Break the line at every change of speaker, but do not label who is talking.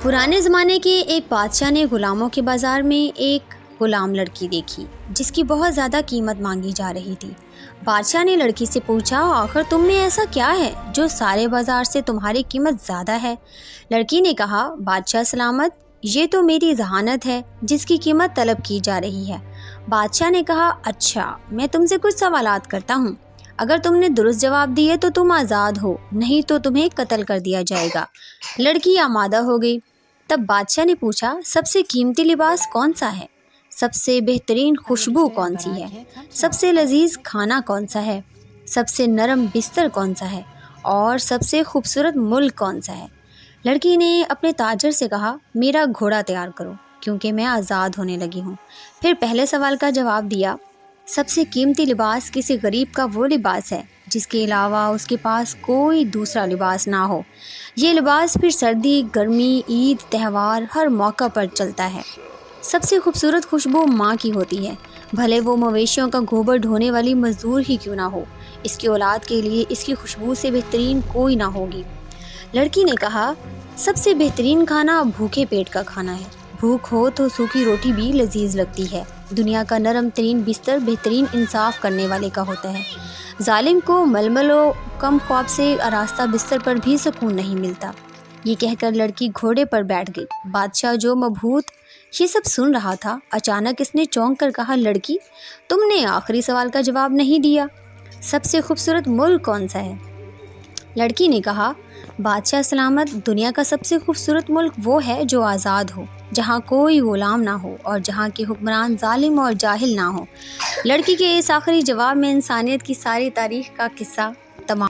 पुराने ज़माने के एक बादशाह ने गुलामों के बाज़ार में एक गुलाम लड़की देखी जिसकी बहुत ज़्यादा कीमत मांगी जा रही थी। बादशाह ने लड़की से पूछा, आखिर तुम में ऐसा क्या है जो सारे बाज़ार से तुम्हारी कीमत ज़्यादा है? लड़की ने कहा, बादशाह सलामत, ये तो मेरी जहानत है जिसकी कीमत तलब की जा रही है। बादशाह ने कहा, अच्छा, मैं तुमसे कुछ सवालात करता हूँ। अगर तुमने दुरुस्त जवाब दिए तो तुम आज़ाद हो, नहीं तो तुम्हें कत्ल कर दिया जाएगा। लड़की आमादा हो गई। तब बादशाह ने पूछा, सबसे कीमती लिबास कौन सा है? सबसे बेहतरीन खुशबू कौन सी है? सबसे लजीज खाना कौन सा है? सबसे नरम बिस्तर कौन सा है? और सबसे खूबसूरत मुल्क कौन सा है? लड़की ने अपने ताजर से कहा, मेरा घोड़ा तैयार करो क्योंकि मैं आज़ाद होने लगी हूँ। फिर पहले सवाल का जवाब दिया, सबसे कीमती लिबास किसी गरीब का वो लिबास है जिसके अलावा उसके पास कोई दूसरा लिबास ना हो। ये लिबास फिर सर्दी, गर्मी, ईद, त्यौहार हर मौका पर चलता है। सबसे खूबसूरत खुशबू माँ की होती है, भले वो मवेशियों का गोबर ढोने वाली मजदूर ही क्यों ना हो। इसकी औलाद के लिए इसकी खुशबू से बेहतरीन कोई ना होगी। लड़की ने कहा, सबसे बेहतरीन खाना भूखे पेट का खाना है। भूख हो तो सूखी रोटी भी लजीज लगती है। दुनिया का नरम तरीन बिस्तर बेहतरीन इंसाफ करने वाले का होता है। जालिम को मलमलो कम ख्वाब से आरास्ता बिस्तर पर भी सुकून नहीं मिलता। ये कहकर लड़की घोड़े पर बैठ गई। बादशाह जो मबहूत ये सब सुन रहा था, अचानक इसने चौंक कर कहा, लड़की, तुमने आखिरी सवाल का जवाब नहीं दिया। सबसे खूबसूरत मुल्क कौन सा है? लड़की ने कहा, बादशाह सलामत, दुनिया का सबसे खूबसूरत मुल्क वो है जो आज़ाद हो, जहाँ कोई गुलाम ना हो और जहाँ के हुक्मरान जालिम और जाहिल ना हो। लड़की के इस आखिरी जवाब में इंसानियत की सारी तारीख का किस्सा तमाम